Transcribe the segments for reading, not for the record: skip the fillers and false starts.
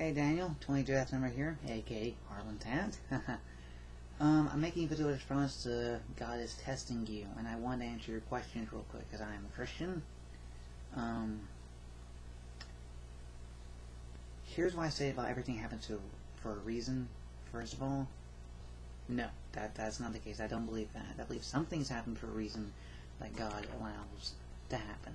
Hey Daniel, 22 F number here, aka Harlan Tant. I'm making a video in response to God is testing you, and I want to answer your questions real quick because I am a Christian. Here's what I say about everything happens for a reason. First of all, no, that's not the case. I don't believe that. I believe some things happen for a reason that God allows to happen.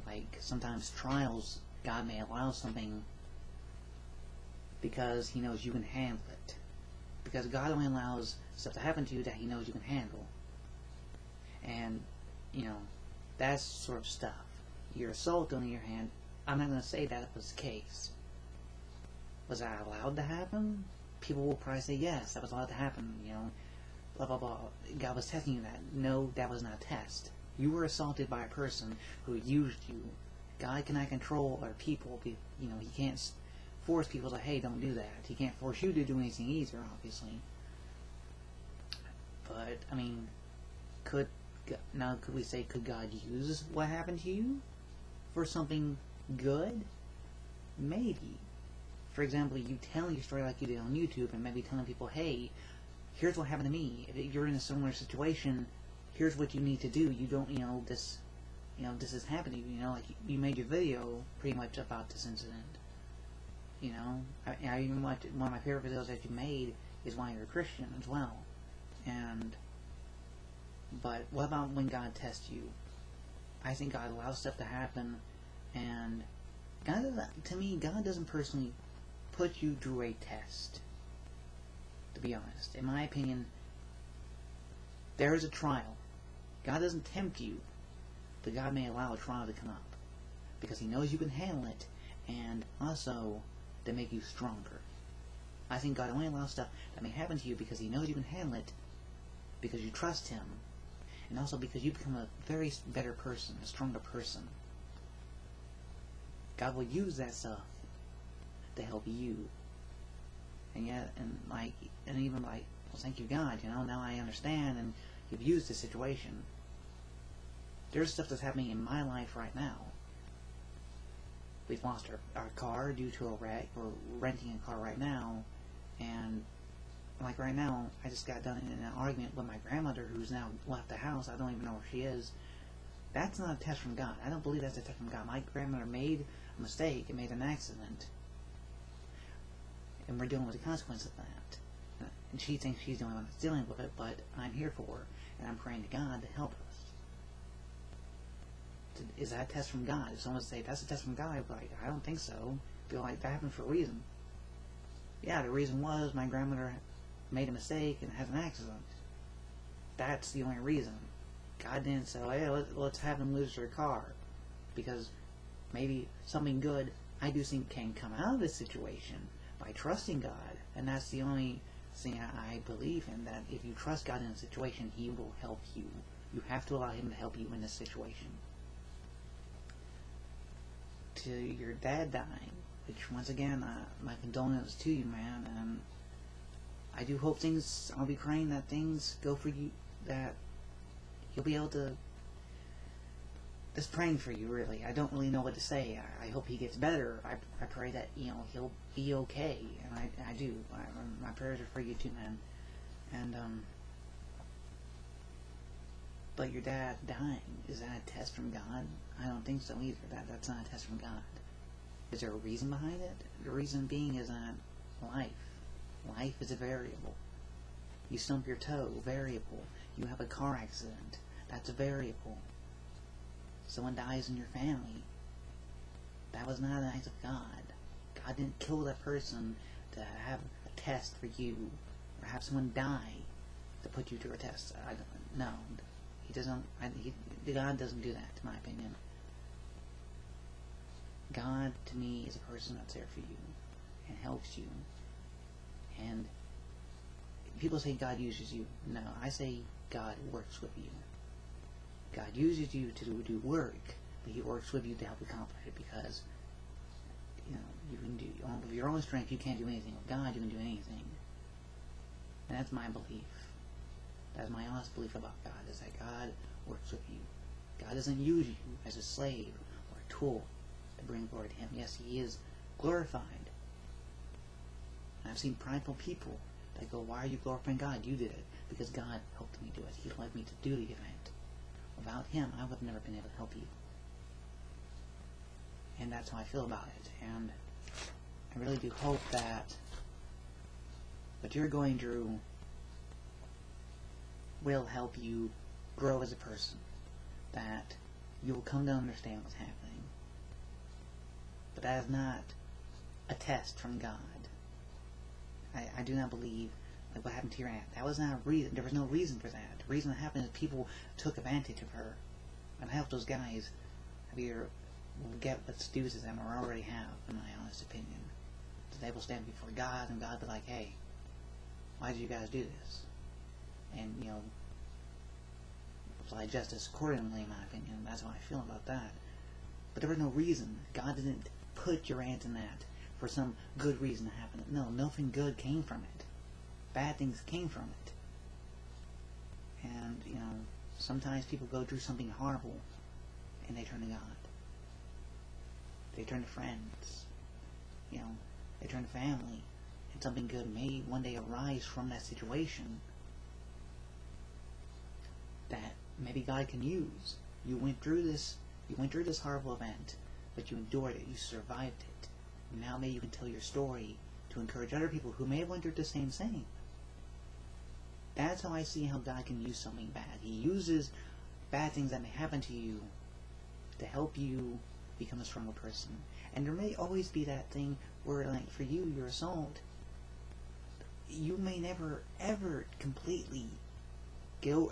Like sometimes trials, God may allow something because He knows you can handle it. Because God only allows stuff to happen to you that He knows you can handle. And, you know, that's sort of stuff. Your assault on your hand, I'm not going to say that was the case. Was that allowed to happen? People will probably say, yes, that was allowed to happen, you know, blah, blah, blah. God was testing you that. No, that was not a test. You were assaulted by a person who used you. God cannot control other people. You know, He can't force people to, hey, don't do that. He can't force you to do anything either, obviously. But, I mean, could we say, could God use what happened to you for something good? Maybe. For example, you telling your story like you did on YouTube and maybe telling people, hey, here's what happened to me. If you're in a similar situation, here's what you need to do. You don't, this is happening. Like you made your video pretty much about this incident. I even one of my favorite videos that you made is why you're a Christian as well. But what about when God tests you? I think God allows stuff to happen, and to me, God doesn't personally put you through a test. To be honest, in my opinion, there is a trial. God doesn't tempt you, but God may allow a trial to come up because He knows you can handle it, and also to make you stronger. I think God only allows stuff that may happen to you because He knows you can handle it, because you trust Him, and also because you become a very better person, a stronger person. God will use that stuff to help you. And even well, thank you, God. Now I understand, and You've used the situation. There's stuff that's happening in my life right now. We've lost our car due to a wreck. We're renting a car right now, and like right now, I just got done in an argument with my grandmother, who's now left the house. I don't even know where she is. That's not a test from God. I don't believe that's a test from God. My grandmother made a mistake and made an accident, and we're dealing with the consequence of that. And she thinks she's the only one that's dealing with it, but I'm here for her, and I'm praying to God to help us. Is that a test from God? If someone would say, that's a test from God, I'd be like, I don't think so. I feel like that happened for a reason. Yeah, the reason was my grandmother made a mistake and had an accident. That's the only reason. God didn't say, hey, let's have them lose their car. Because maybe something good, I do think, can come out of this situation by trusting God. And that's the only thing I believe in, that if you trust God in a situation, He will help you. You have to allow Him to help you in this situation. To your dad dying, which once again, my condolences to you, man, and I do hope I'll be praying that things go for you, that you'll be able to, just praying for you, really. I don't really know what to say. I hope he gets better. I pray that, he'll be okay, and I do. My prayers are for you too, man. And, but your dad dying, is that a test from God? I don't think so either. That's not a test from God. Is there a reason behind it? The reason being is that life is a variable. You stump your toe, variable. You have a car accident, that's a variable. Someone dies in your family, that was not an act of God. God didn't kill that person to have a test for you, or have someone die to put you through a test. No, He doesn't. God doesn't do that, in my opinion. God, to me, is a person that's there for you and helps you. And people say God uses you. No, I say God works with you. God uses you to do work, but He works with you to help accomplish it, because you can do, with your own strength, you can't do anything. With God, you can do anything. And that's my belief. That's my honest belief about God, is that God works with you. God doesn't use you as a slave or a tool to bring glory to Him. Yes, He is glorified. And I've seen prideful people that go, why are you glorifying God? You did it. Because God helped me do it. He led me to do the event. Without Him, I would have never been able to help you. And that's how I feel about it. And I really do hope that what you're going through will help you grow as a person. That you will come to understand what's happening. But that is not a test from God. I do not believe like what happened to your aunt. That was not a reason. There was no reason for that. The reason that happened is people took advantage of her. And I hope those guys either will get what's due to them or already have, in my honest opinion. So they will stand before God and God will be like, hey, why did you guys do this? And, you know, apply justice accordingly, in my opinion. That's how I feel about that. But there was no reason. God didn't put your aunt in that for some good reason to happen. No, nothing good came from it. Bad things came from it. And, you know, sometimes people go through something horrible and they turn to God. They turn to friends. You know, they turn to family. And something good may one day arise from that situation that maybe God can use. You went through this horrible event, but you endured it. You survived it. Now maybe you can tell your story to encourage other people who may have went through the same thing. That's how I see how God can use something bad. He uses bad things that may happen to you to help you become a stronger person. And there may always be that thing where, like, for you, your assault, you may never, ever completely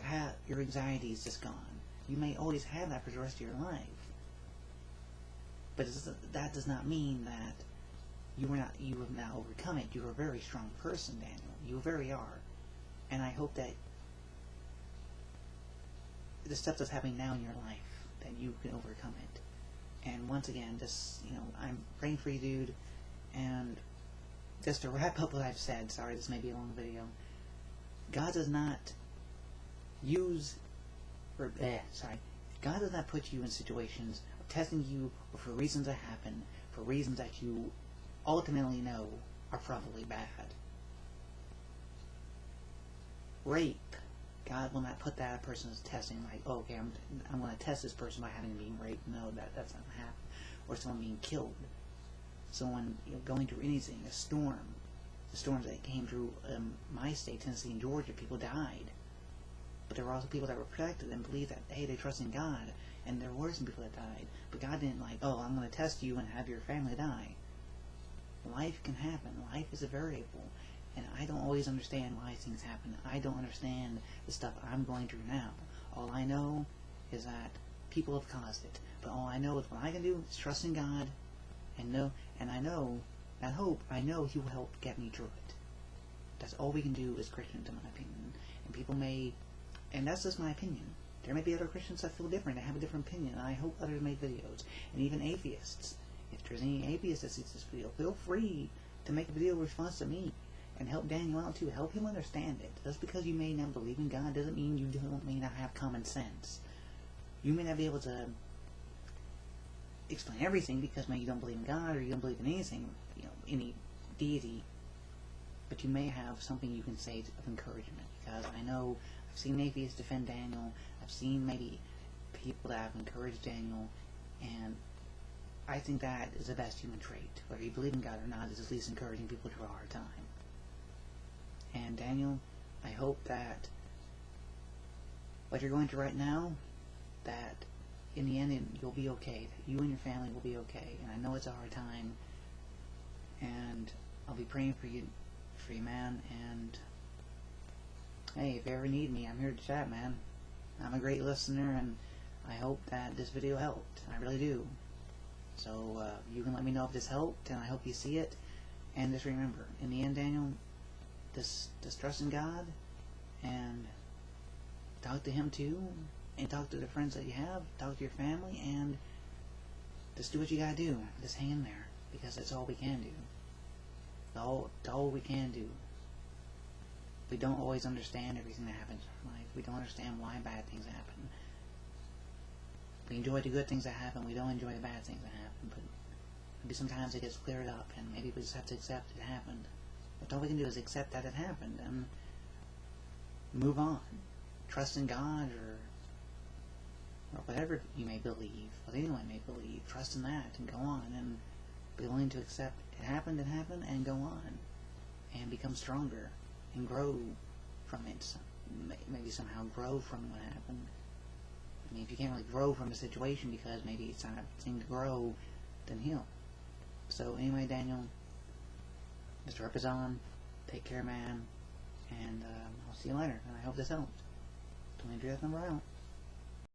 have your anxieties just gone. You may always have that for the rest of your life. But that does not mean that you have not overcome it. You're a very strong person, Daniel. You very are. And I hope that the stuff that's happening now in your life, that you can overcome it. And once again, just, you know, I'm praying for you, dude. And just to wrap up what I've said, sorry, this may be a long video. God does not God does not put you in situations of testing you or for reasons that happen, for reasons that you ultimately know are probably bad. Rape, God will not put that person as testing, like, oh, okay, I'm going to test this person by having them being raped. No, that's not happen. Or someone being killed. Someone, you know, going through anything, a storm. The storms that came through my state, Tennessee and Georgia, people died. But there were also people that were protected and believed that, hey, they trust in God. And there were some people that died. But God didn't like, oh, I'm going to test you and have your family die. Life can happen. Life is a variable. And I don't always understand why things happen. I don't understand the stuff I'm going through now. All I know is that people have caused it. But all I know is what I can do is trust in God and know, and I know, and hope, I know He will help get me through it. That's all we can do as Christians, in my opinion. And people may, and that's just my opinion. There may be other Christians that feel different, that have a different opinion, and I hope others make videos. And even atheists. If there's any atheists that sees this video, feel free to make a video in response to me. And help Daniel out too. Help him understand it. Just because you may not believe in God doesn't mean you may not have common sense. You may not be able to explain everything because maybe you don't believe in God or you don't believe in anything, you know, any deity. But you may have something you can say of encouragement. Because I know I've seen atheists defend Daniel. I've seen maybe people that have encouraged Daniel. And I think that is the best human trait. Whether you believe in God or not, is at least encouraging people through a hard time. And Daniel, I hope that what you're going through right now, that in the end you'll be okay. That you and your family will be okay. And I know it's a hard time. And I'll be praying for you, man. And hey, if you ever need me, I'm here to chat, man. I'm a great listener, and I hope that this video helped. I really do. So you can let me know if this helped, and I hope you see it. And just remember, in the end, Daniel, just trust in God and talk to Him too, and talk to the friends that you have, talk to your family, and just do what you gotta do. Just hang in there, because that's all we can do. It's all we can do. We don't always understand everything that happens in our life. We don't understand why bad things happen. We enjoy the good things that happen. We don't enjoy the bad things that happen. But maybe sometimes it gets cleared up, and maybe we just have to accept it happened. But all we can do is accept that it happened and move on. Trust in God, or whatever you may believe, what anyone may believe. Trust in that and go on, and be willing to accept it happened, and go on, and become stronger, and grow from it. Maybe somehow grow from what happened. I mean, if you can't really grow from a situation because maybe it's not a thing to grow, then heal. So anyway, Daniel, MrRepzion, take care, man, and I'll see you later, and I hope this helped. 23th number out.